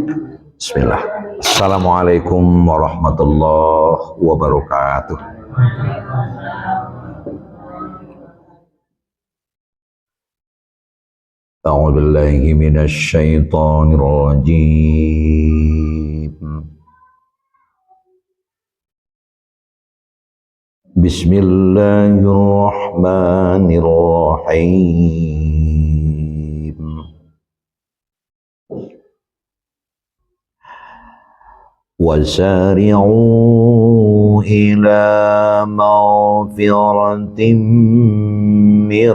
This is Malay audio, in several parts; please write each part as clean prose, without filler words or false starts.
Bismillah. Assalamualaikum warahmatullahi wabarakatuh. A'udzu billahi minasy syaithanir rajim. Bismillahirrahmanirrahim. وسارعوا إلى مغفرة من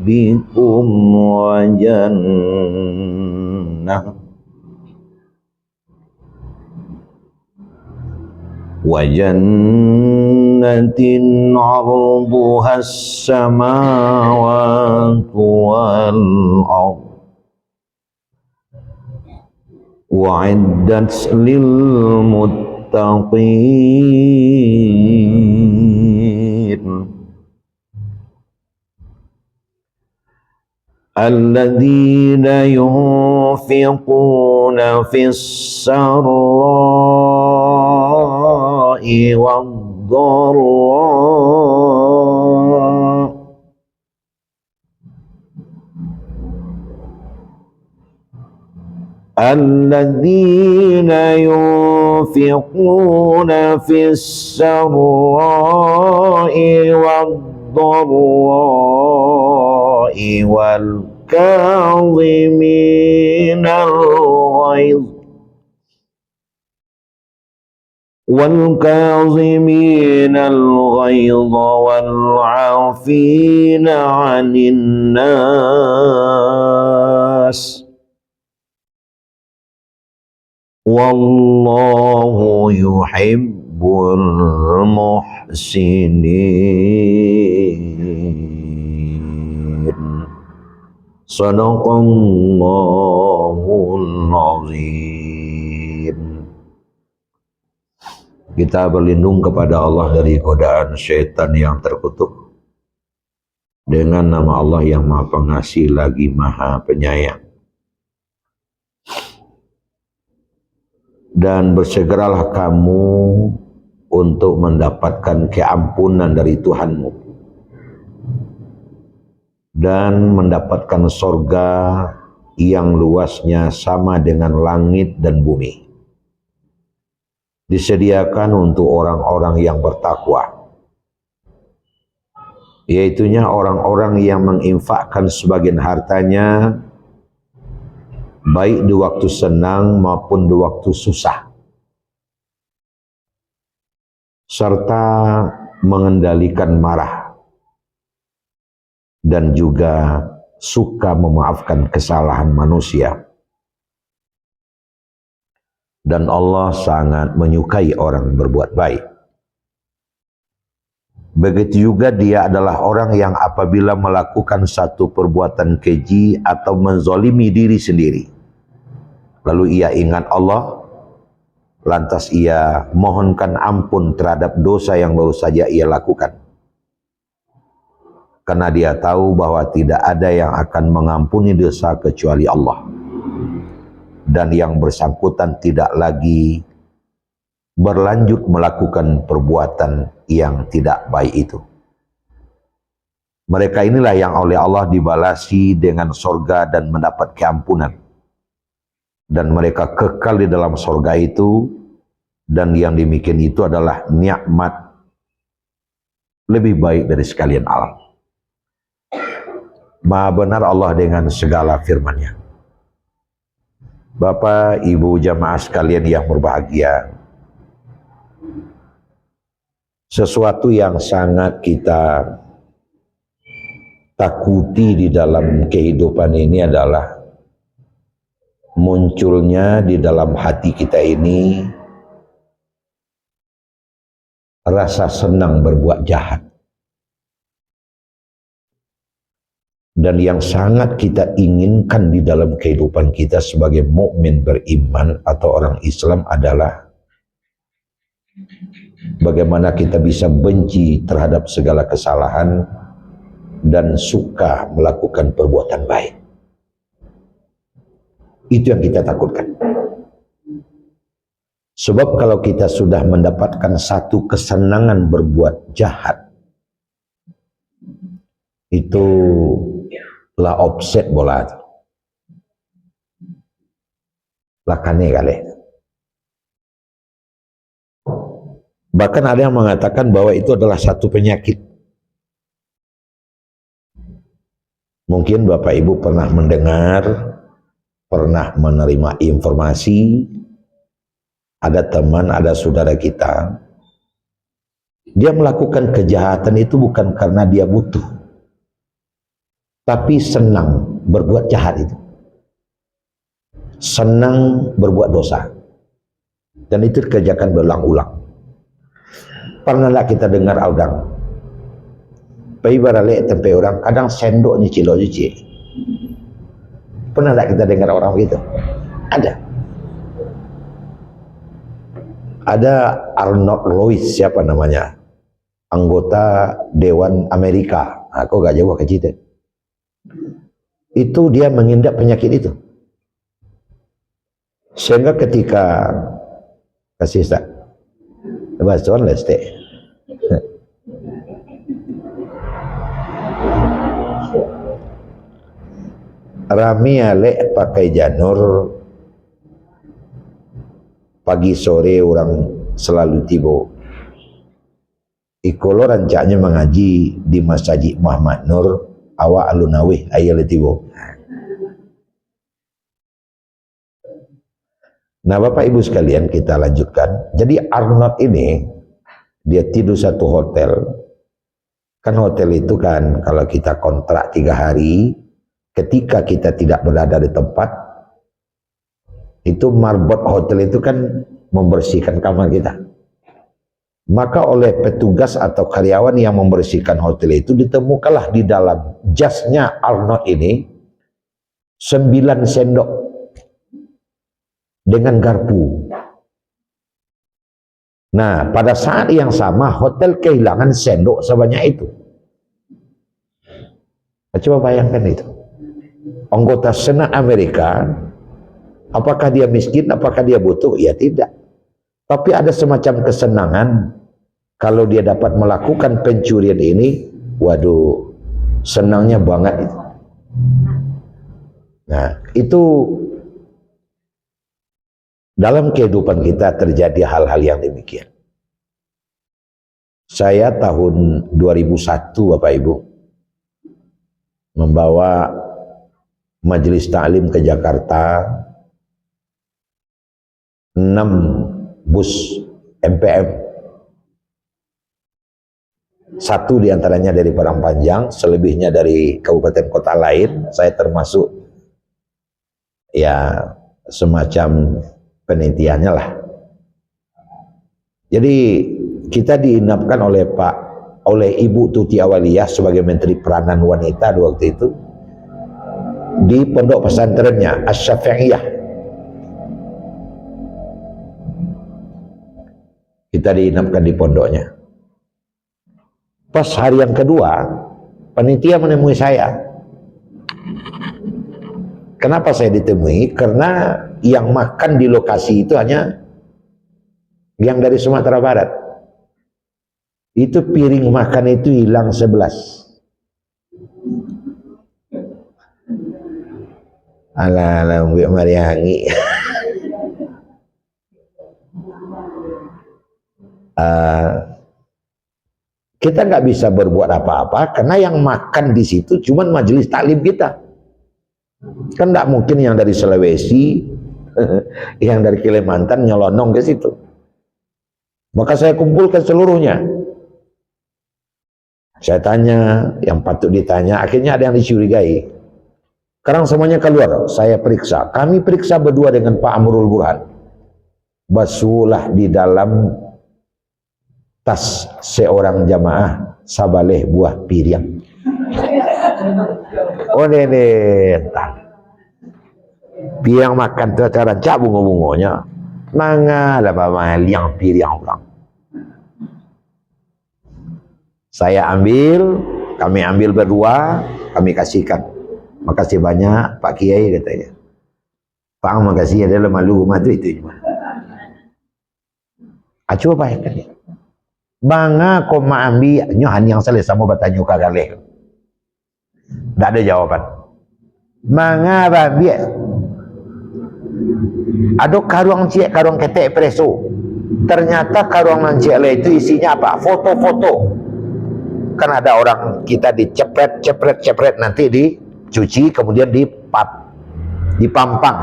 ربكم وجنة عرضها السماوات والأرض وعدت للمتقين الذين ينفقون في السراء والضراء الذين ينفقون في السراء والضراء والكاظمين الغيظ والعافين عن الناس Wallahu yuhibbul muhsinin. Sadaqallahul azim. Kita berlindung kepada Allah dari godaan syaitan yang terkutuk dengan nama Allah yang Maha Pengasih lagi Maha Penyayang. Dan bersegeralah kamu untuk mendapatkan keampunan dari Tuhanmu dan mendapatkan sorga yang luasnya sama dengan langit dan bumi. Disediakan untuk orang-orang yang bertakwa, yaitunya orang-orang yang menginfakkan sebagian hartanya baik di waktu senang maupun di waktu susah, serta mengendalikan marah dan juga suka memaafkan kesalahan manusia. Dan Allah sangat menyukai orang berbuat baik. Begitu juga dia adalah orang yang apabila melakukan satu perbuatan keji atau menzalimi diri sendiri, lalu ia ingat Allah, lantas ia mohonkan ampun terhadap dosa yang baru saja ia lakukan. Karena dia tahu bahwa tidak ada yang akan mengampuni dosa kecuali Allah. Dan yang bersangkutan tidak lagi berlanjut melakukan perbuatan yang tidak baik itu. Mereka inilah yang oleh Allah dibalasi dengan sorga dan mendapat keampunan. Dan mereka kekal di dalam sorga itu, dan yang demikian itu adalah nikmat lebih baik dari sekalian alam. Maha benar Allah dengan segala firman-Nya. Bapak, Ibu, jamaah sekalian yang berbahagia, sesuatu yang sangat kita takuti di dalam kehidupan ini adalah munculnya di dalam hati kita ini rasa senang berbuat jahat. Dan yang sangat kita inginkan di dalam kehidupan kita sebagai mukmin beriman atau orang Islam adalah bagaimana kita bisa benci terhadap segala kesalahan dan suka melakukan perbuatan baik. Itu yang kita takutkan. Sebab kalau kita sudah mendapatkan satu kesenangan berbuat jahat, itu lah offset bola itu. Lakane kali. Bahkan ada yang mengatakan bahwa itu adalah satu penyakit. Mungkin Bapak Ibu pernah mendengar, pernah menerima informasi, ada teman, ada saudara kita, dia melakukan kejahatan itu bukan karena dia butuh, tapi senang berbuat jahat itu. Senang berbuat dosa. Dan itu dikerjakan berulang-ulang. Pernah tak kita dengar audang? Pai barale tempe orang kadang sendok nyicil cuci. Pernah tak kita dengar orang begitu? Ada. Ada Arnold Lewis, siapa namanya? Anggota Dewan Amerika. Aku gak jauh ke situ. Itu dia mengidap penyakit itu. Sehingga ketika kasih tak bahasuan let's stay. Rami ale pakai janur, pagi sore orang selalu tiba. Ikolo rancaknya mengaji di Masjid Muhammad Nur, awak alunawih ayat tiba. Nah Bapak Ibu sekalian, kita lanjutkan. Jadi Arnold ini dia tidur satu hotel. Kan hotel itu kan kalau kita kontrak 3 hari, ketika kita tidak berada di tempat, itu marbot hotel itu kan membersihkan kamar kita. Maka oleh petugas atau karyawan yang membersihkan hotel itu ditemukanlah di dalam jasnya Arnold ini 9 sendok dengan garpu. Nah, pada saat yang sama hotel kehilangan sendok sebanyak itu. Coba bayangkan itu. Anggota Senat Amerika, apakah dia miskin, apakah dia butuh? Ya tidak. Tapi ada semacam kesenangan kalau dia dapat melakukan pencurian ini, waduh, senangnya banget itu. Nah, itu dalam kehidupan kita terjadi hal-hal yang demikian. Saya tahun 2001 Bapak Ibu membawa majelis taklim ke Jakarta, 6 bus MPM. 1 diantaranya dari Padang Panjang, selebihnya dari kabupaten kota lain. Saya termasuk ya semacam penelitiannya lah. Jadi kita diinapkan oleh Ibu Tuti Awaliyah sebagai Menteri Peranan Wanita waktu itu di pondok pesantrennya Asy-Syafi'iyah. Kita diinapkan di pondoknya. Pas hari yang kedua, panitia menemui saya. Kenapa saya ditemui? Karena yang makan di lokasi itu hanya yang dari Sumatera Barat. Itu piring makan itu hilang 11. Alah, mbak Mariangi. Kita nggak bisa berbuat apa-apa karena yang makan di situ cuman majelis taklim kita. Kan nggak mungkin yang dari Sulawesi, yang dari Kalimantan nyelonong ke situ. Maka saya kumpulkan seluruhnya. Saya tanya yang patut ditanya, akhirnya ada yang dicurigai. Sekarang semuanya keluar, saya periksa. Kami periksa berdua dengan Pak Amrul Burhan. Basuhlah di dalam tas seorang jamaah sabaleh buah piring. Oh nene, piang makan tu cara cak bunga-bunganya. Manga lah bapak liang piring orang. Saya ambil, kami ambil berdua, kami kasihkan. Makasih banyak Pak Kiai katanya. Pak makasih adalah malu rumah tu itu cuma. Coba bayangkan dia. Banga kau ambil nyohan yang salah sama bertanya kagaleh. Tak ada jawaban. Manga babi. Ada karuang cik, karuang ketek preso. Ternyata karuang cik itu isinya apa? Foto-foto. Kan ada orang kita dicepret nanti dicuci kemudian dipampang.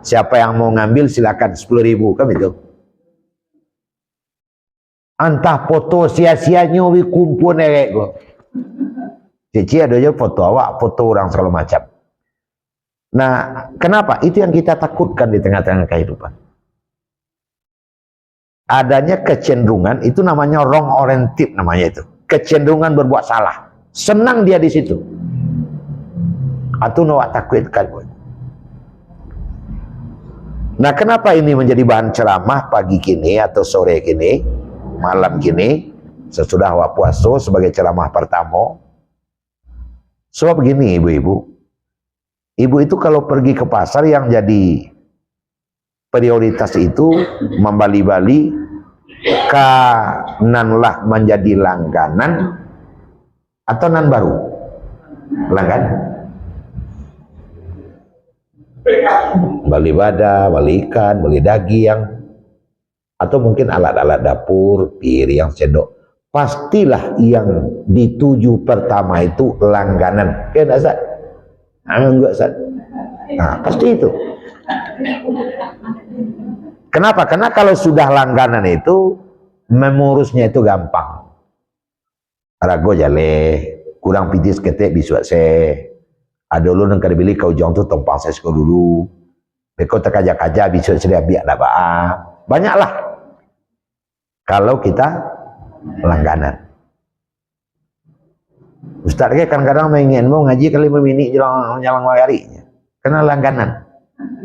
Siapa yang mau ngambil silakan 10.000 kan itu. Antah foto sia-sianya kumpul nerek kok. Cici ada aja foto awak, foto orang segala macam. Nah, kenapa? Itu yang kita takutkan di tengah-tengah kehidupan. Adanya kecenderungan, itu namanya wrong oriented namanya itu. Kecenderungan berbuat salah. Senang dia di situ. Atau nawak takutkan. Nah, kenapa ini menjadi bahan ceramah pagi kini atau sore kini, malam kini, sesudah awak puasa sebagai ceramah pertama? Sebab begini ibu-ibu. Ibu itu kalau pergi ke pasar yang jadi prioritas itu membali-bali kananlah menjadi langganan atau nan baru langganan. Beli bada, beli ikan, beli daging, atau mungkin alat-alat dapur, piring, sendok. Pastilah yang dituju pertama itu langganan. Kan Ustaz? Enggak Ustaz. Nah, pasti itu. Kenapa? Karena kalau sudah langganan itu mengurusnya itu gampang. Rago jale, kurang pitis ketek bisuak se. Ada lu nang kadibili kau jong tu tompang saya sekolah dulu. Beko terkaja-kaja bisuak sedia biak dah baa. Banyaklah. Kalau kita langganan. Ustaz ke kadang-kadang ingin mau ngaji kali memini jalan hari. Karena langganan.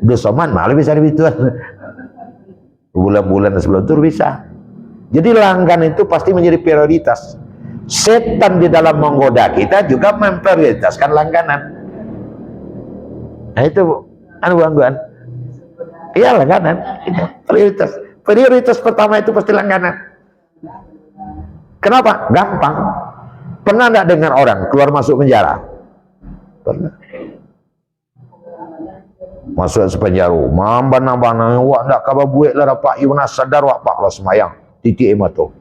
Udah soman malah bisa dibituan. Bulan-bulan sebelum itu bisa. Jadi langganan itu pasti menjadi prioritas. Setan di dalam menggoda kita juga memprioritaskan langganan. Nah itu gangguan. Iya langganan. Prioritas. Prioritas pertama itu pasti langganan. Kenapa? Gampang. Pernah enggak dengar orang keluar masuk penjara? Pernah. Masuk sepenjara. Mambana-bana wak ndak kabar buik lah dapat Yunas sadar wak pak lah semayang. Titik ematu.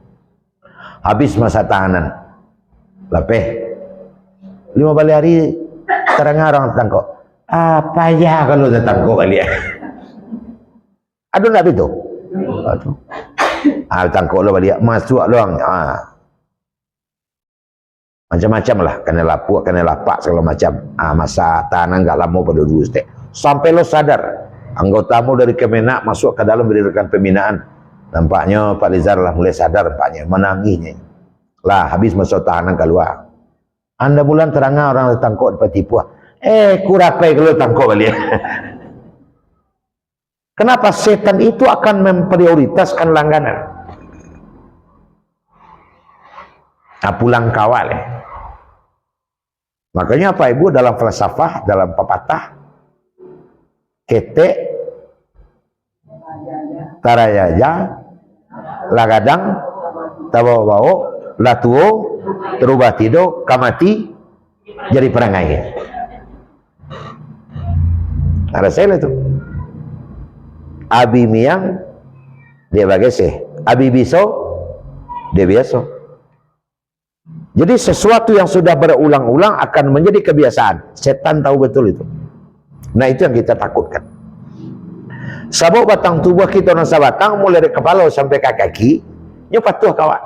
Habis masa tahanan. Lapeh. 5 hari terang orang tangkap. Apa ya kalau tertangkap kali ya? Aduh enggak begitu? Aduh. Tangkap lah balik. Masuk doang. Macam-macam lah. Kena lapuk, kena lapak segala macam. Masa tahanan enggak lama pada dulu stek. Sampai lo sadar. Anggotamu dari Kemenak masuk ke dalam berdirikan pembinaan. Nampaknya Pak Rizal lah mulai sadar nampaknya. Menangisnya. Lah habis masuk tahanan keluar. Anda bulan terangah orang tertangkap dapat tipu. Kurapai kalau tangkap balik. Kenapa? Setan itu akan memprioritaskan langganan. Pulang kawal ya. Makanya Pak Ibu dalam falsafah, dalam pepatah, ketek, tarayaja, lagadang, tabawa-bawa, latuo, terubah tido, kamati, jadi perangai. Ada saya itu. Abi miang, dia bagai abi biso, dia biasa. Jadi sesuatu yang sudah berulang-ulang akan menjadi kebiasaan. Setan tahu betul itu. Nah itu yang kita takutkan. Sabuk batang tubuh kita nasa batang mulai dari kepala sampai ke kaki, nyopatuh kawan.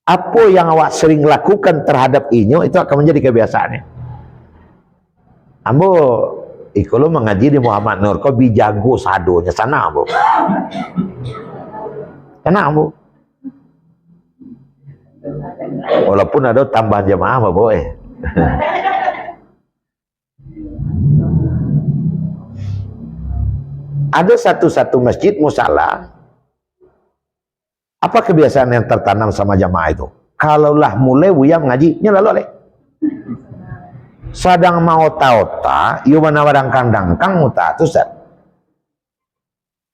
Apa yang awak sering lakukan terhadap inyo itu akan menjadi kebiasaannya. Ambo ikolo mengaji di Muhammad Nur, kau bijago sadonya sana ambo. Sana ambo. Walaupun ada tambahan jemaah mah boleh. Ada satu masjid musala. Apa kebiasaan yang tertanam sama jamaah itu? Kalaulah mulai wuyam ngaji, lalu oleh. Sadang mau tahu ieu mana barang kandang kang muta tu sat.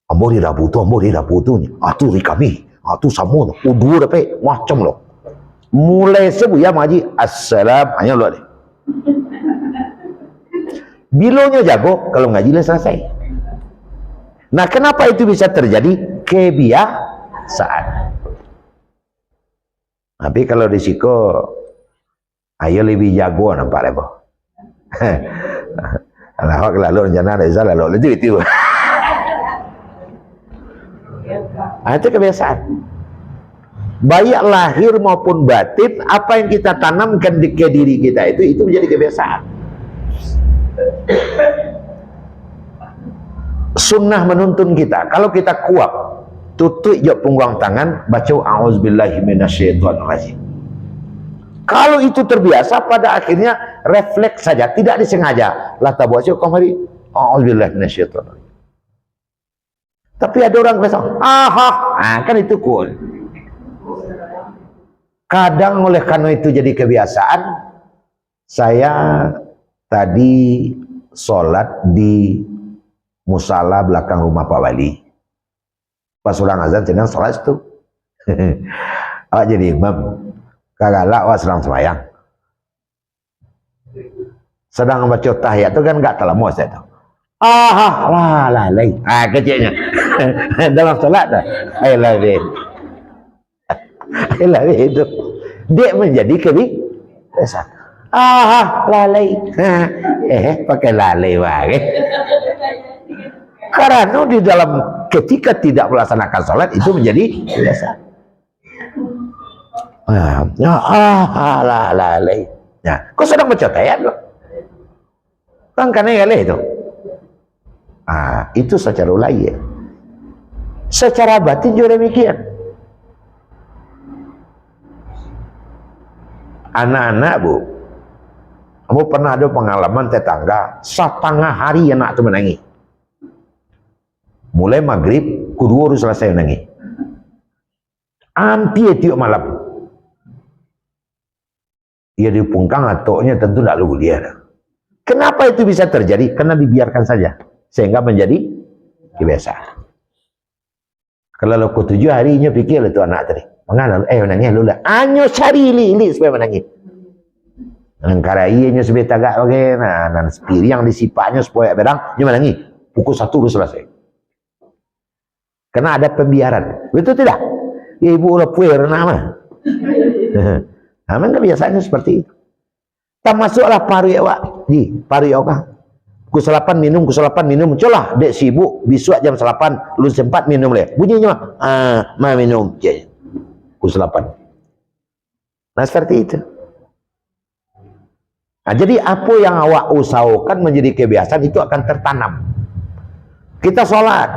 Ambo dia putunya. Atu ri kami, atu samun, udur dape macam lo. Mulai sebu ya maji assalam hanya lo deh. Bilonya jago, kalau ngaji lah selesai. Nah, kenapa itu bisa terjadi? Kebiasaan. Tapi kalau di siko ayo lebih jago nampak lepo. Alahak lalu rencana ada lalu itu. Itu kebiasaan. Baik lahir maupun batin, apa yang kita tanamkan di diri kita itu menjadi kebiasaan. Sunnah menuntun kita, kalau kita kuat, tutup jok punggung tangan, baca a'udzubillahi minasyaitonirrajim. Kalau itu terbiasa, pada akhirnya refleks saja, tidak disengaja. Lah tabaca kamari a'udzubillahi minasyaitonirrajim. Tapi ada orang biasa, kan itu cool. Kadang oleh karena itu jadi kebiasaan, saya tadi sholat di musala belakang rumah Pak Wali. Pas orang azan sedang sholat itu. Awak jadi imam, kagak awak sedang sembahyang. Sedang baca tahiyat itu kan enggak telemos itu. Lalai. Kecilnya. Dalam sholat dah. Itu. Dia menjadi kebiasaan. Lalai. Pakai lalai wae. Karena di dalam ketika tidak melaksanakan sholat itu menjadi kebiasaan. Lalai. Nah, kok sedang baca tahiyat loh? Kan karena itu. Itu secara lahir. Secara batin juga demikian. Anak-anak bu, kamu pernah ada pengalaman tetangga setengah hari anak itu menangis. Mulai maghrib, kedua harus selesai menangis. Hampir tiap malam. Ia dipungkang ataunya tentu tidak lugu dia. Kenapa itu bisa terjadi? Karena dibiarkan saja, sehingga menjadi kebiasaan. Kalau ku 7 harinya pikir itu anak tadi. Mengapa? Menangis lu lah. Anyo cari li supaya menangis. Angkara ianya supaya tagak bagaimana? Dan spiri yang disipatnya supaya bedang, dia menangis. Pukul 1 udah selesai. Karena ada pembiaran. Betul tidak? Ibu udah puer nama. Memang kebiasaannya seperti itu. Termasuklah pariwak. Pariwak. Kuselapan minum, colah dek sibuk, besok jam 8 lu sempat minum leh. Bunyinya minum. Kuselapan. Nah seperti itu. Nah, jadi apa yang awak usahakan menjadi kebiasaan itu akan tertanam. Kita sholat,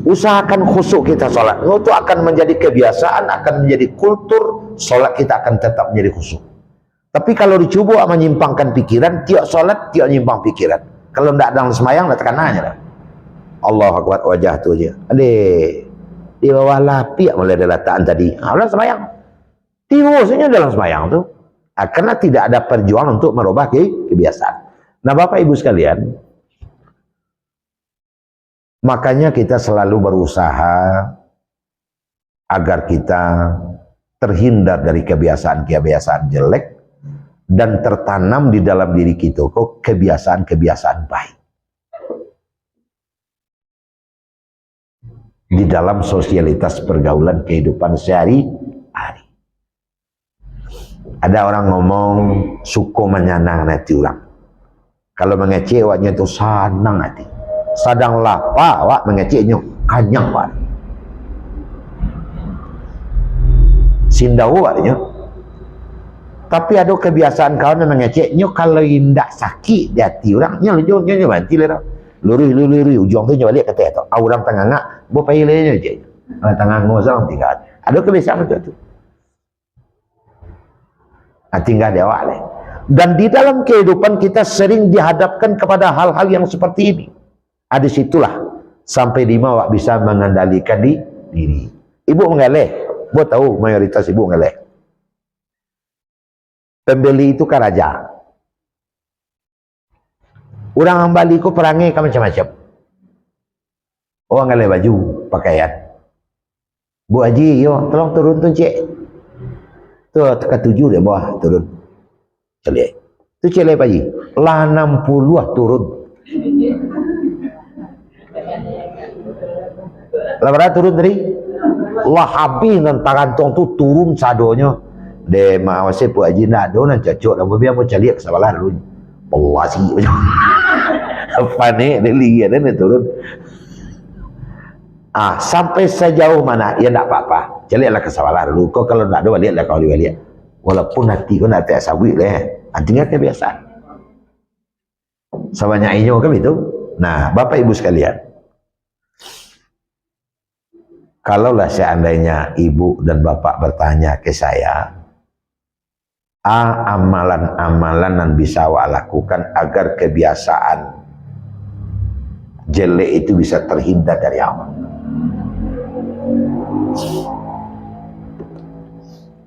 usahakan khusyuk kita sholat. Itu akan menjadi kebiasaan, akan menjadi kultur. Sholat kita akan tetap menjadi khusyuk. Tapi kalau dicoba menyimpangkan pikiran, tiap sholat, tiap nyimpang pikiran. Kalau tidak dalam semayang, tidak tekan aja. Allah Akbar, wajah tu aja. Di bawah lapi, mulai ada letakkan tadi. Dalam semayang. Tiwusnya dalam semayang tu. Karena tidak ada perjuangan untuk merubah kebiasaan. Nah Bapak Ibu sekalian, makanya kita selalu berusaha agar kita terhindar dari kebiasaan-kebiasaan jelek, dan tertanam di dalam diri kita kok kebiasaan-kebiasaan baik di dalam sosialitas pergaulan kehidupan sehari-hari. Ada orang ngomong suko menyenang hati orang. Kalau mengecek awaknya itu senang hati. Sadang lapar awak mengeceknya kanyang awak. Sindau awaknya. Tapi ada kebiasaan kawan yang mengeceknya kalau tidak sakit di hati orangnya ujungnya banti lah. Luri ujung tu balik kata itu. Orang tengah ngak, bo pailenya je. Tengah ngosong tinggal. Ada kebiasaan itu. Tinggal di awal. Dan di dalam kehidupan kita sering dihadapkan kepada hal-hal yang seperti ini. Di situlah sampai di mana bisa mengendalikan diri. Ibu mengeleh, buat tahu mayoritas ibu mengeleh. Pembeli itu kan raja. Orang Bali ku perangai ke macam-macam. Orang galai baju, pakaian. Bu Haji, yo, tolong turun tu cik. Tu tekan 7 dia bawah turun. Celik. Tu cik Pak Haji. Lah 60 lah turun. Lah berapa turun tadi? Lah habis dengan tangan tu turun sadonya. Dia mawasih Pak Haji nak do nak cocok dah biar mau celik kesabalan dulu. Allah sih. Apa ni dia lihat dia turun. Sampai sejauh mana ya tak apa-apa. Celiklah kesabalan dulu. Kau kalau nak do baliklah kau balik. Walaupun hati kau nak tak sawit leh. Artinya kebiasaan. Sebanyak inyo kan itu. Nah, Bapak Ibu sekalian. Kalaulah seandainya ibu dan bapak bertanya ke saya, amalan-amalan yang bisa awak lakukan agar kebiasaan jelek itu bisa terhindar dari awak.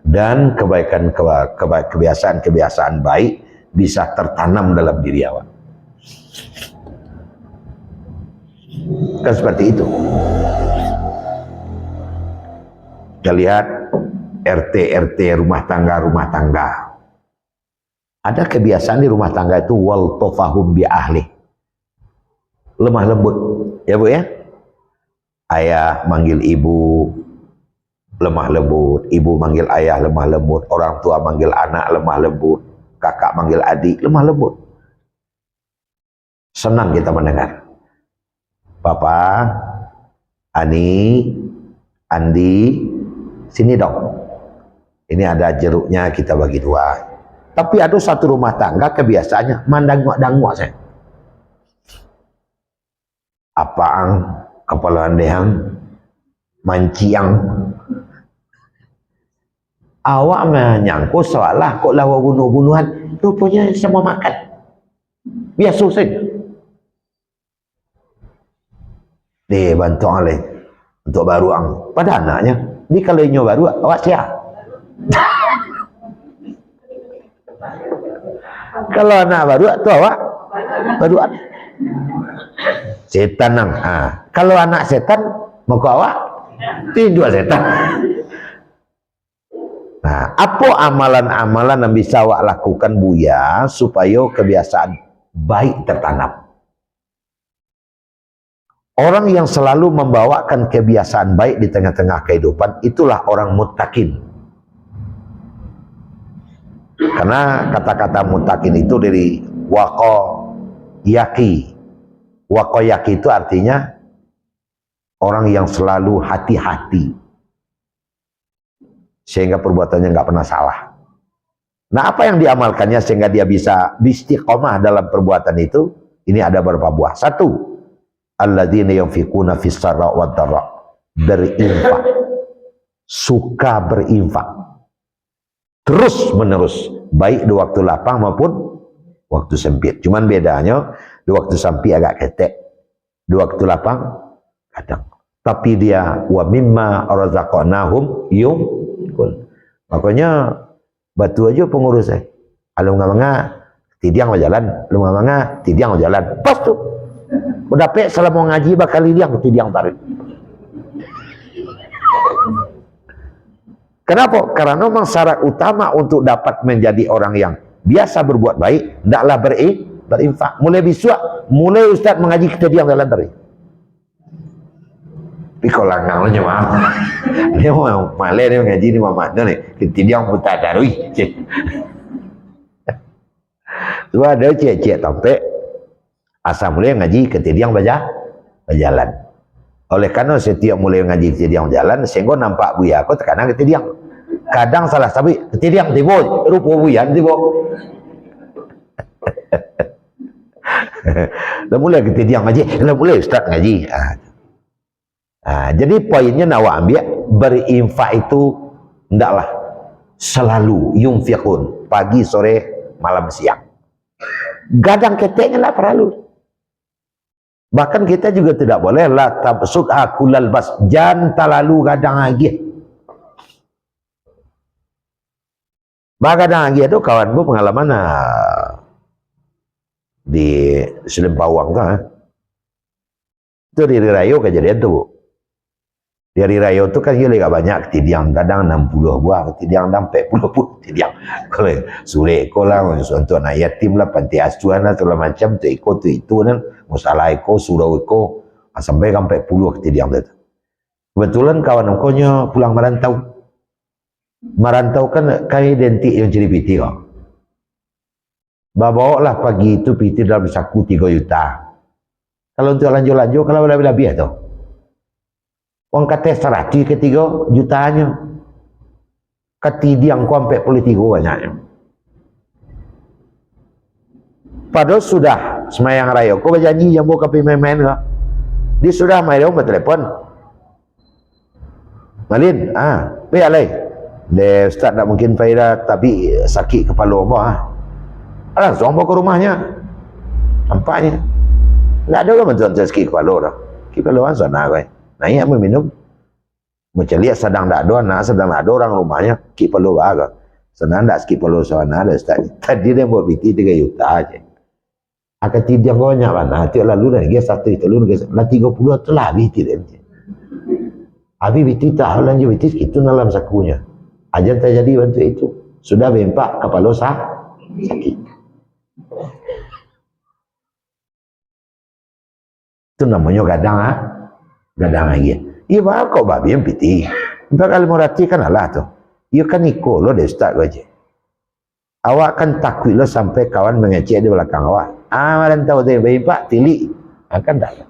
Dan kebiasaan-kebiasaan baik bisa tertanam dalam diri awak. Kan seperti itu. Kita lihat RT rumah tangga. Ada kebiasaan di rumah tangga itu wal tafahum bi ahli. Lemah lembut, ya Bu ya. Ayah manggil ibu lemah lembut, ibu manggil ayah lemah lembut, orang tua manggil anak lemah lembut, kakak manggil adik lemah lembut. Senang kita mendengar. Papa, Ani, Andi, sini dong. Ini ada jeruknya, kita bagi 2. Tapi ada satu rumah tangga kebiasaannya mandanguk-danguk saya. Apaan kepala andehang manciang. Awak menyangkut seolah kok lawa bunuh-bunuhan, rupanya semua makan. Biasa saja. Dia bantu oleh untuk baru ang. Pada anaknya, di kalau inyo baru awak siap. Kalau anak baru tu awak baru setan nang. Kalau anak setan mau ke awak tinju setan. Nah, apa amalan-amalan yang bisa awak lakukan Buya supaya kebiasaan baik tertanam? Orang yang selalu membawakan kebiasaan baik di tengah-tengah kehidupan, itulah orang muttaqin. Karena kata-kata muttaqin itu dari waqayaki. Waqayaki itu artinya orang yang selalu hati-hati. Sehingga perbuatannya nggak pernah salah. Nah, apa yang diamalkannya sehingga dia bisa istiqomah dalam perbuatan itu? Ini ada beberapa buah. 1. Alladzina yunfiquna fis sarra wad dharra, berinfak, suka berinfak terus menerus, baik di waktu lapang maupun waktu sempit. Cuman bedanya di waktu sempit agak ketek, di waktu lapang kadang. Tapi dia wa mimma razaqnahum yunfiqun. Makanya batu aja pengurus kalau nganga tidiang jalan, lu nganga tidiang jalan. Pas tuh udah pe selama ngaji bakal liang tidiang tarik. Kenapa? Karena memang syarat utama untuk dapat menjadi orang yang biasa berbuat baik, hendaklah berinfak. Mulai besok, mulai Ustaz mengaji kita diam jalan tarik. Tapi kalau langgangnya maaf, dia mau malah dia mengaji ni mamak ni, kita diam putar darui. Tu ada cek-cek tampek. Asal mulai ngaji ketidiang berjalan. Oleh karena setiap mulai ngaji ketidiang berjalan, sehingga nampak Buya aku tekanan ketidiang. Kadang salah sabi ketidiang tiba, rupa Buya tiba. Dah mulai ketidiang ngaji, dah mulai Ustaz ngaji. Jadi poinnya nak ambil berinfak itu hendaklah selalu yunfiqun, pagi, sore, malam, siang. Gadang keteknya lah perlu. Bahkan kita juga tidak boleh la tabsud akulal bas, jangan terlalu gadang lagi. Bah gadang lagi itu kawan bu pengalaman di Selempawang tu. Itu di Hari Raya kejadian tu, Bu. Di Hari Raya tu kan dia lebih banyak ketidiang, kadang 60 buah ketidiang, dan 40 buah ketidiang. Kalau suri ekor lah, untuk anak yatim lah, panti asuhan lah, segala macam, tu ekor tu itu kan, masalah ekor, surau ekor, sampai 40 ketidiang tu. Kebetulan kawan engkaunya pulang merantau. Merantau kan identik yang jadi piti kok. Bawa lah pagi itu piti dalam saku 3 juta. Kalau untuk lanjut-lanjut, kalau lebih-lebih tu. Orang kata 100 ke 3 jutanya. Ketidiang kau sampai 43 banyaknya. Padahal sudah semayang raya. Kau berjanji yang buka main-main kok. Dia sudah main dia bertelepon. Malin, biar lagi. Dia Ustaz tak mungkin faedah tapi sakit kepala apa. Langsung bawa ke rumahnya. Nampaknya. Tak ada orang macam sakit kepala dah. Kepala kan sana kau. Naik minum. Macam lihat sedang tak ada anak, sedang tak ada orang rumahnya. Kepala bahagia. Senang tak sakit kepala sana ada Ustaz. Tadi dia buat piti 3 juta aja. Akan tidiang kau banyak mana. Tiap lalu dah. Dia 1 itu lalu. Lah 30 tu lah piti dia. Habis piti tak lanjut piti. Itu dalam sakunya. Ajar terjadi bantu itu. Sudah bempak kepala sakit. Itu namanya gadang gadang lagi. Ia bawa kau babi yang piti. Entah kalau merati kan Allah tu. Ia kan ikut lo dia start aja. Awak kan takut lo sampai kawan mengecek di belakang awak. Malam tahu dia bempak tilik. Kan tak.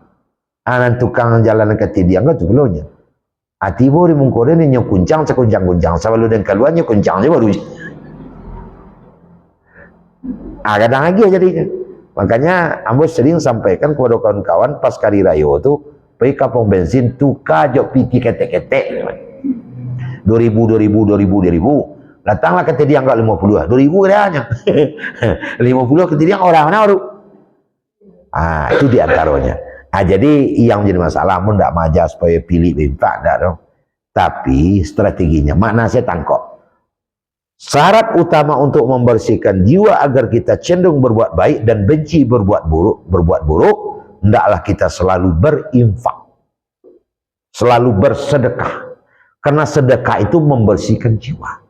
Nan tukang jalan ke tidiang tu belumnya. Tiba di mungkore ni nyok kuncang sekuncang-kuncang. Sebelum dan keluarnya kuncang je baru. Kadang lagi jadinya. Makanya ambo sering sampaikan kepada kawan-kawan pas Hari Raya tu pergi kapung bensin tukar jok piti ketek-ketek. 2000. Datanglah ke tidiang kat 50. 2000 dia hanya. 50 ke tidiang orang mana baru. Itu di antaranya. Jadi yang jadi masalah pun tak majar supaya pilih bimpak tak dong. Tapi strateginya makna saya tangkap. Syarat utama untuk membersihkan jiwa agar kita cenderung berbuat baik dan benci berbuat buruk, hendaklah kita selalu berinfak. Selalu bersedekah. Karena sedekah itu membersihkan jiwa.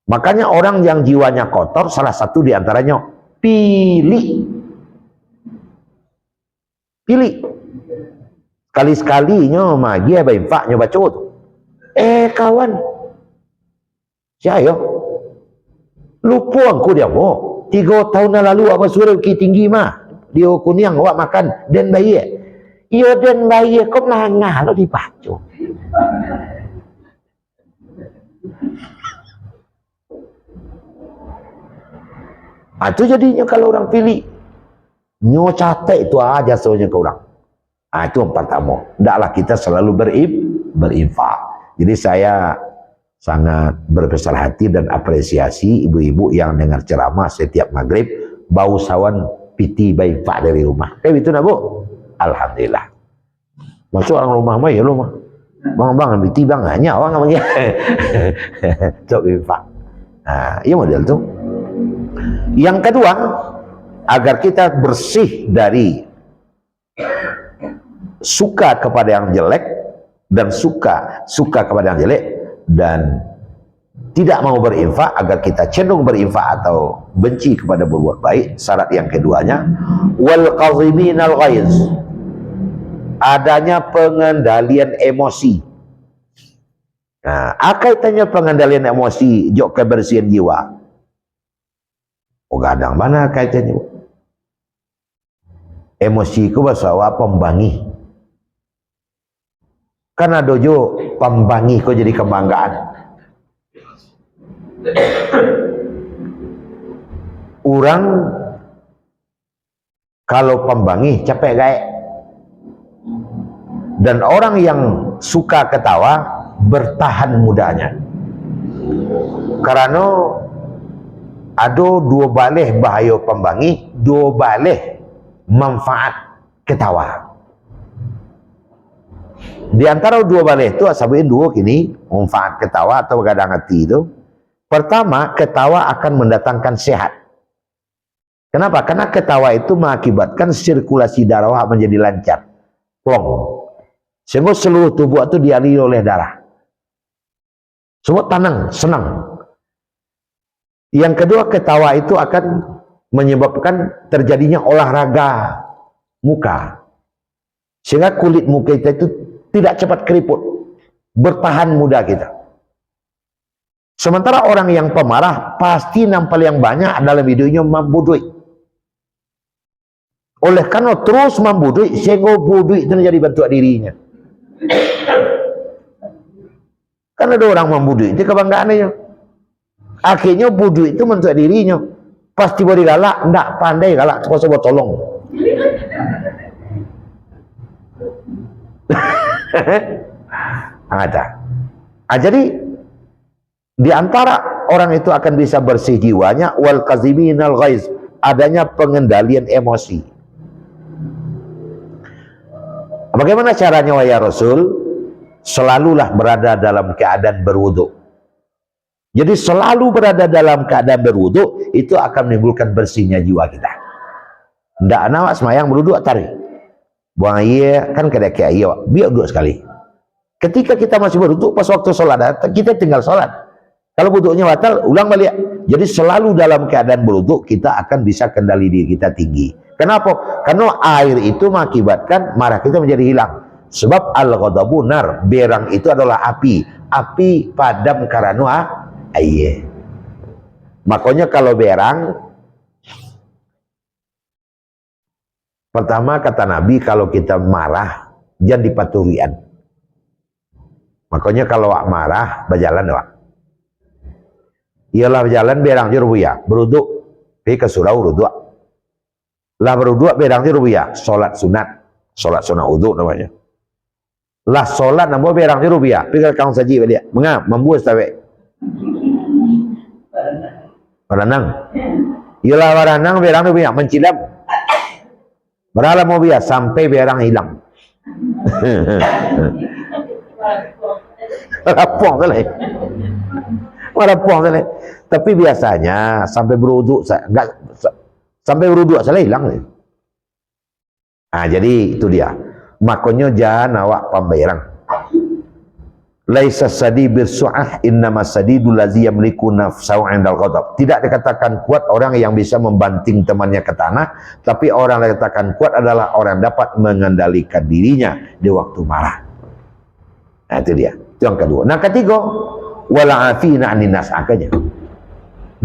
Makanya orang yang jiwanya kotor salah satu di antaranya pilih. Sekali-sekalinya magi apa infak nyoba tu. Kawan. Saya lupa aku dia mo. 3 tahun lalu apa suruh ki tinggi mah. Dia kuning awak makan dan bayi. Iyo dan bayi kok nangah lo dibaca. Itu jadinya kalau orang pilih. Nyo catat itu aja soalnya ke orang. Itu yang pertama. Hendaklah kita selalu berinfak. Jadi saya sangat berbesar hati dan apresiasi ibu-ibu yang dengar ceramah setiap maghrib bau sawan piti berinfak dari rumah. Itu nak Bu? Alhamdulillah. Masuk orang rumah mah ya lo mah. Bang piti bang hanya orang namanya. Cok berinfak. Iya model tu. Yang kedua, agar kita bersih dari suka kepada yang jelek dan suka kepada yang jelek dan tidak mau berinfak, agar kita cenderung berinfak atau benci kepada berbuat baik. Syarat yang keduanya wal qaziminal ghaiz, adanya pengendalian emosi. Kaitannya pengendalian emosi jok kebersihan jiwa. Kadang mana kaitannya? Emosiku bahasa awak pembangi. Karena dojo pembangi kau jadi kebanggaan. Orang kalau pembangi capek gaek. Dan orang yang suka ketawa bertahan mudanya. Karena ada 2 balih bahaya pembangi, 2 balih manfaat ketawa. Di antara 2 balih itu asabuin 2 kini manfaat ketawa atau gadang hati itu. Pertama, ketawa akan mendatangkan sehat. Kenapa? Karena ketawa itu mengakibatkan sirkulasi darah menjadi lancar, plong, sehingga seluruh tubuh itu dialiri oleh darah. Semua tenang, senang. Yang kedua, ketawa itu akan menyebabkan terjadinya olahraga muka, sehingga kulit muka kita itu tidak cepat keriput, bertahan muda kita. Sementara orang yang pemarah pasti nampal yang banyak dalam hidupnya mampu duit. Oleh karena terus mampu duit, sehingga duit itu menjadi bentuk dirinya. Karena ada orang mampu duit itu kebanggaannya. Akhirnya budu itu bentuk dirinya. Pasti boleh galak, enggak pandai galak, coba tolong. Ada. Jadi di antara orang itu akan bisa bersih jiwanya, wal kaziminal ghaiz, adanya pengendalian emosi. Bagaimana caranya wahai Rasul? Selalulah berada dalam keadaan berwudu. Jadi selalu berada dalam keadaan berwudu itu akan menimbulkan bersihnya jiwa kita. Ndak nawak semayang berwudu tarik. Buang air kan kada ke air, biar duduk sekali. Ketika kita masih berwudu pas waktu sholat kita tinggal sholat. Kalau wudunya batal, ulang balik. Jadi selalu dalam keadaan berwudu kita akan bisa kendali diri kita tinggi. Kenapa? Karena air itu mengakibatkan marah kita menjadi hilang. Sebab al-ghadabu nar, berang itu adalah api. Api padam karena air. Makanya kalau berang, pertama kata Nabi, kalau kita marah jangan dipaturian. Makanya kalau marah berjalan doang. Ialah berjalan berang jerubuya, beruduk, ke surau ruduk. Lah beruduk berang jerubuya, sholat sunat uduk namanya. Lah sholat nambah berang jerubuya, pergi kang saji dia, mengap membuat tawe. Berenang. Ialah berenang berang jerubuya, mencilam. Beralam mau biar sampai berang hilang. Rapong sekali. Rapong sekali. Tapi biasanya sampai beruduk enggak sampai beruduk salah hilang. Nah, jadi itu dia. Makanya jangan awak pemberang. Laisa sadi birsu'ah innama sadidul ladzi yamliku nafsahu 'indal ghadab. Tidak dikatakan kuat orang yang bisa membanting temannya ke tanah, tapi orang yang dikatakan kuat adalah orang yang dapat mengendalikan dirinya di waktu marah. Nah, itu dia. Itu yang kedua. Nah, ketiga, wala afina 'anin nas, akanya.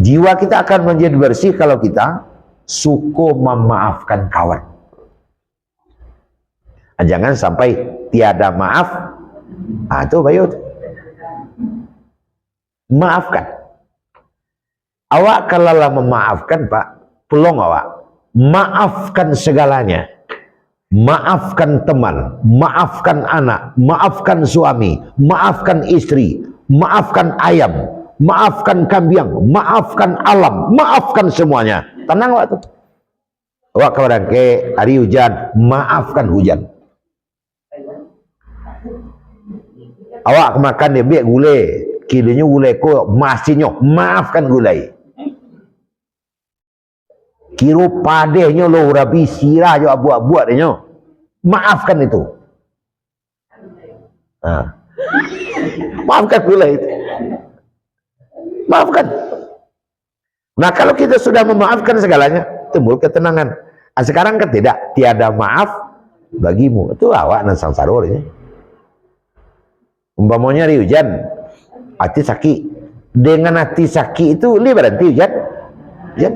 Jiwa kita akan menjadi bersih kalau kita suka memaafkan kawan. Jangan sampai tiada maaf. Itu bayut. Maafkan. Awak kalau memaafkan, Pak, pelong awak. Maafkan segalanya. Maafkan teman, maafkan anak, maafkan suami, maafkan istri, maafkan ayam, maafkan kambing, maafkan alam, maafkan semuanya. Tenang awak tuh. Awak kalau ke hari hujan, maafkan hujan. Awak makan dia biak gulai, kilenya gulai ko masih nyok, maafkan gulai. Kiro padehnya lo rabi sirah jo buat dia, maafkan itu. Nah. Maafkan gulai itu. Maafkan. Nah, kalau kita sudah memaafkan segalanya, timbul ketenangan. Nah, sekarang kan tidak, tiada maaf bagimu. Itu awak nan sangsara ya. Umpamanya hari hujan, hati sakit. Dengan hati sakit itu, dia berhenti hujan. Dia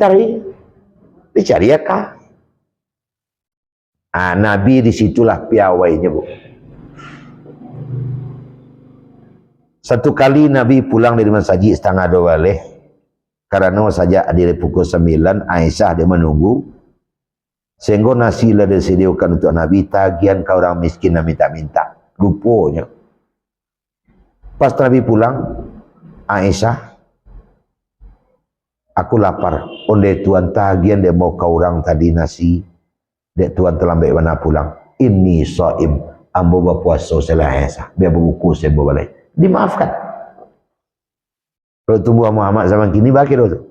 dicari ya kah? Ah, Nabi disitulah piawainya, Bu. Satu kali Nabi pulang dari masjid 1:30 balik. Karena saja adil pukul 9, Aisyah dia menunggu. Sehingga nasi lah disediakan untuk Nabi, tagihan ke orang miskin yang minta-minta. Lupanya. Pas Nabi pulang, Aisyah, aku lapar. Onde Tuhan tagihan dia mau ke orang tadi nasi. Dek Tuhan terlambat mana pulang. Ini so'im. Ambo berpuasa salah Aisyah. Biar berbuku saya balik. Dimaafkan. Kalau tumbuh Muhammad zaman kini bakir tu.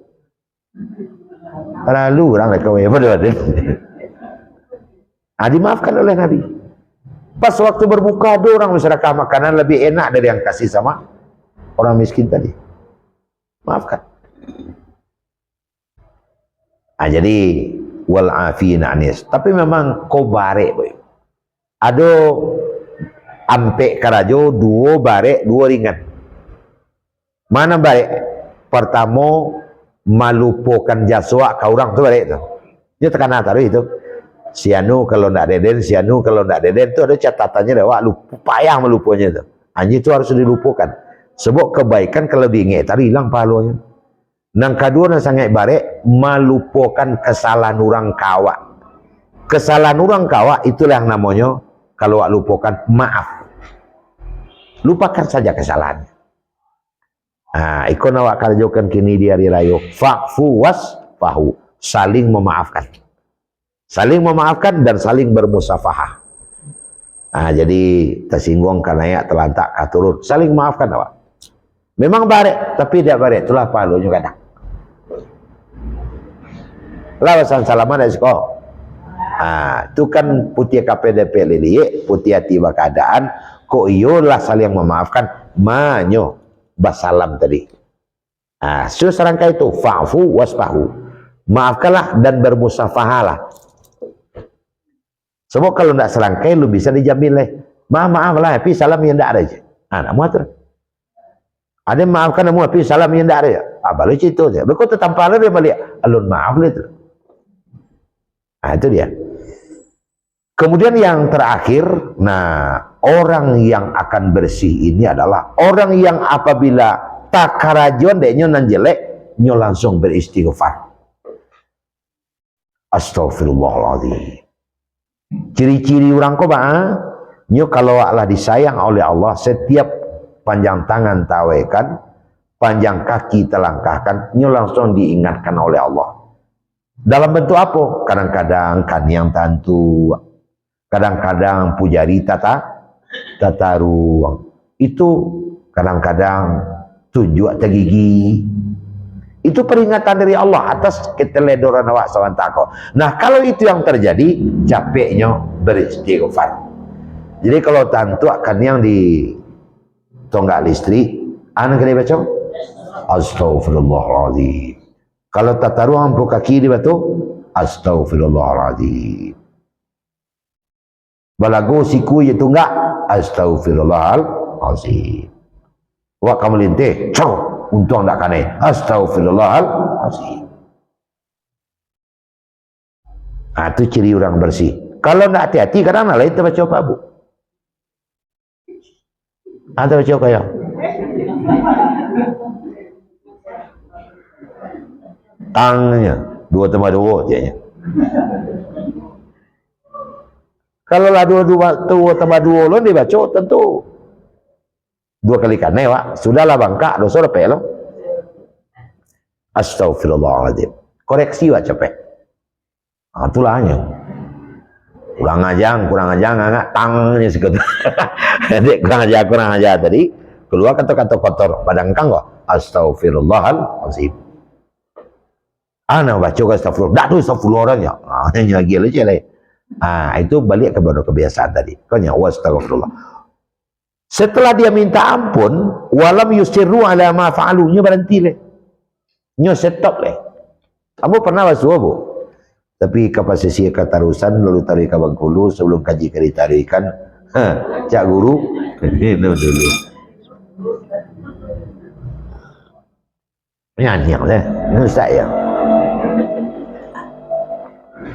Lalu orang mereka betul. Dimaafkan oleh Nabi. Pas waktu berbuka ada orang sedekah makanan lebih enak dari yang kasih sama orang miskin tadi. Maafkan. Jadi wal afina anis. Tapi memang kau barek boy. Ada ampe karajo dua barek dua ringan. Mana barek? Pertama melupakan jaswa ke orang tu barek tu. Dia tekan taruh itu. Sianu kalau ndak deden, sianu kalau ndak deden tu ada catatannya dah. Wah, lupa payah melupanya tu. Anjing itu harus dilupakan. Sebab kebaikan kalau diingat tadi hilang pahalanya. Nang kedua nang sangat barek melupakan kesalahan orang kawa. Kesalahan orang kawa itulah yang namanya kalau wak lupakan maaf. Lupakan saja kesalahannya. Ikon awak kerjakan kini di hari raya. Fa'fu wasfahu. Saling memaafkan. Saling memaafkan dan saling bermusafahah. Jadi tersinggung karena ya terlantak turun. Saling memaafkan awak. Memang barek, tapi tidak barek. Itulah pahalanya kadang. Lawasan salaman dari sekolah. Itu kan putih KPDP lili, putih hati keadaan. Kok iyalah saling memaafkan. Manyo basalam tadi. Serangkai itu fa'fu wasfahu. Maafkanlah dan bermusafahalah. Sebab kalau tidak serangkai lu bisa dijamin leh. Maaf lah, tapi salam yang tidak ada aja. Nak muat. Ada maafkan namu tapi salam yang tidak ada ya. Baru cerita saja. Berikut tertampar dia balik. Alun maaf lah itu. Itu dia. Kemudian yang terakhir, orang yang akan bersih ini adalah orang yang apabila tak karajon deknya nan jelek, nyo langsung beristighfar. Astagfirullahaladzim. Ciri-ciri orang kau nyo kalau Allah disayang oleh Allah, setiap panjang tangan tawekan, panjang kaki telangkahkan, nyo langsung diingatkan oleh Allah. Dalam bentuk apa? Kadang-kadang kan yang tantu, kadang-kadang pujari tata ruang. Itu kadang-kadang tunjuk tergigi. Itu peringatan dari Allah atas keteledoran awak sawantako. Nah, kalau itu yang terjadi, capeknya beristighfar. Jadi kalau tantu akan yang di tonggak listrik, anak kena baca Astaghfirullahaladzim. Kalau tata ruang buka kaki di batu, Astaghfirullahaladzim. Balago siku ya tunggak, Astaghfirullahaladzim. Wak kamu lintih, untung tak kane, Astaghfirullahaladzim. Itu ciri orang bersih. Kalau tak hati-hati, kadang lain kita baca apa bu? Ada baca kaya. Tangnya 2+2 jadinya. Kalau lah 2+2 lo dibaca tentu 2 kali kane wak. Sudahlah bangka dosa lepek lo. Astaghfirullahaladzim. Koreksi wak capek. Itulah hanya. Kurang ajang agak tangnya segitu. Jadi kurang aja tadi. Keluar kata-kata kotor. Padang kang kok. Astaghfirullahaladzim. Baca ke astagfirullah. Tak tu astagfirullah orangnya. Hanya lagi aja lah. Itu balik kepada kebiasaan tadi. Kanya astagfirullah. Setelah dia minta ampun, walam yusirru ala ma fa'alu, nya berhenti leh. Nya stop leh. Kamu pernah basuh bu? Tapi kapasisi katarusan lalu tarik ke Bengkulu sebelum kaji ditarikan. Cak guru minum dulu. Nyanyiang leh. Ini ustaz ya.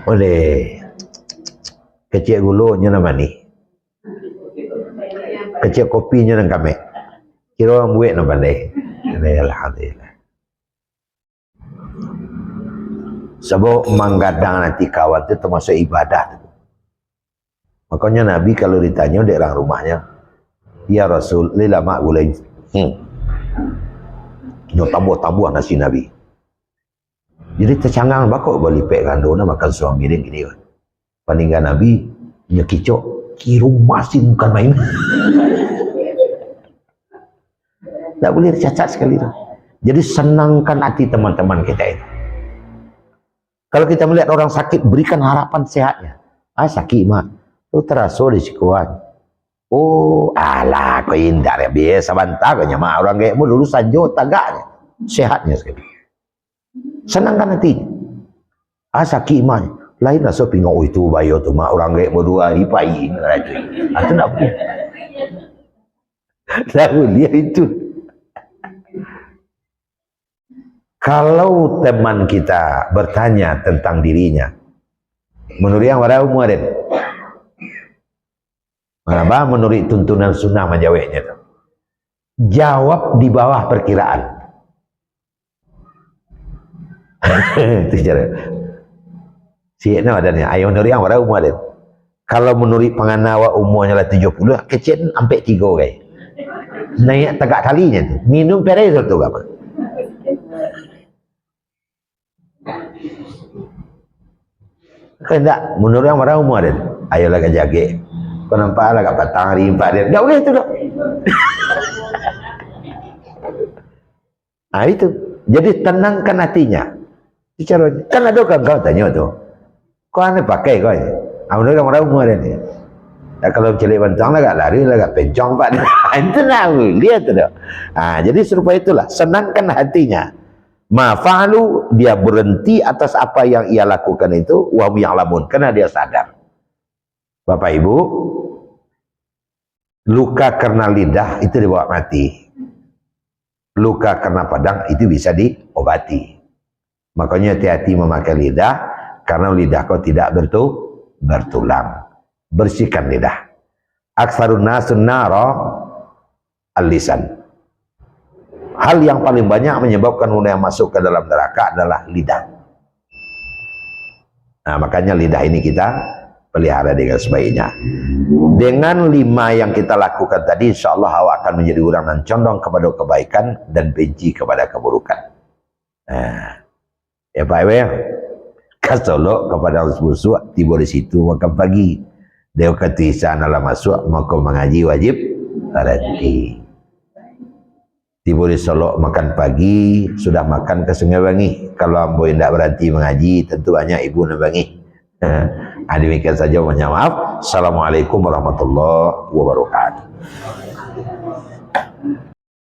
Oleh kecil gulunya nama ni. Kecil kopinya nang kami. Kira orang buat nama ni. Alhamdulillah. Sebab menggadang nanti kawan itu termasuk ibadah. Makanya Nabi kalau ditanya di orang rumahnya, ya Rasul, lila mak gulai. Nyo tambah nasi Nabi. Jadi tercangang bakok balipek kandona makan suami dia gini kan. Paninggan Nabi nya kicok kirung masin bukan main. Tak boleh cacat sekali tu. Jadi senangkan hati teman-teman kita itu. Kalau kita melihat orang sakit, berikan harapan sehatnya. Ah, sakit mah. Tu terasa di sikuan. Oh, alah, kau indah ya. Biasa bantah kau nyama. Orang kayak mu dulu sanjo tagaknya. Sehatnya sekali. Senangkan hati. Ah, sakit mah. Lain rasa pingau itu bayo tu mah. Orang kayak mu dua lipai. Itu nak boleh. Tak boleh itu. Kalau teman kita bertanya tentang dirinya, menurut yang warau muaden, kenapa menurut tuntunan sunnah menjawabnya itu? Jawab di bawah perkiraan. Itu cara. Siapa ada ni? Ayo menurut yang warau muaden. Kalau menurut penganawa umurnya lah 70, kecil sampai 3 orang. Naik tegak talinya tu. Minum perai tu apa? Kendak menurut yang orang umur dia, ayolah kau jaga. Kau nampak lah kat petang hari 4 dia. Tak boleh tu dah. Itu. Jadi tenangkan hatinya. Bicara kan ada kau tanya tu. Kau ane pakai kau ni. Menurut orang umur dia ni. Kalau celik bentang lah kat lari lah kat pencong pak. Itu nak lihat tu dah. Jadi serupa itulah. Senangkan hatinya. Ma'falu, dia berhenti atas apa yang ia lakukan itu, wa ya'lamun, karena dia sadar. Bapak Ibu, luka karena lidah itu dibawa mati. Luka karena padang itu bisa diobati. Makanya hati-hati memakai lidah, karena lidah kau tidak bertulang. Bersihkan lidah. Aksarun nasun nara al-lisan. Hal yang paling banyak menyebabkan orang yang masuk ke dalam neraka adalah lidah. Nah, makanya lidah ini kita pelihara dengan sebaiknya. Dengan 5 yang kita lakukan tadi, insya Allah awak akan menjadi orang yang condong kepada kebaikan dan benci kepada keburukan. Nah, ya Pak Ibu, kasolok kepada busuk, tiba di situ makan pagi. Dia kata sana lah masuk, maka mengaji wajib berhenti. Tiba di Solok makan pagi, sudah makan ke Sungai Bangi. Kalau ambo tidak berhenti mengaji, tentu banyak ibu nak bangi. Demikian saja, mohon maaf. Assalamualaikum warahmatullahi wabarakatuh.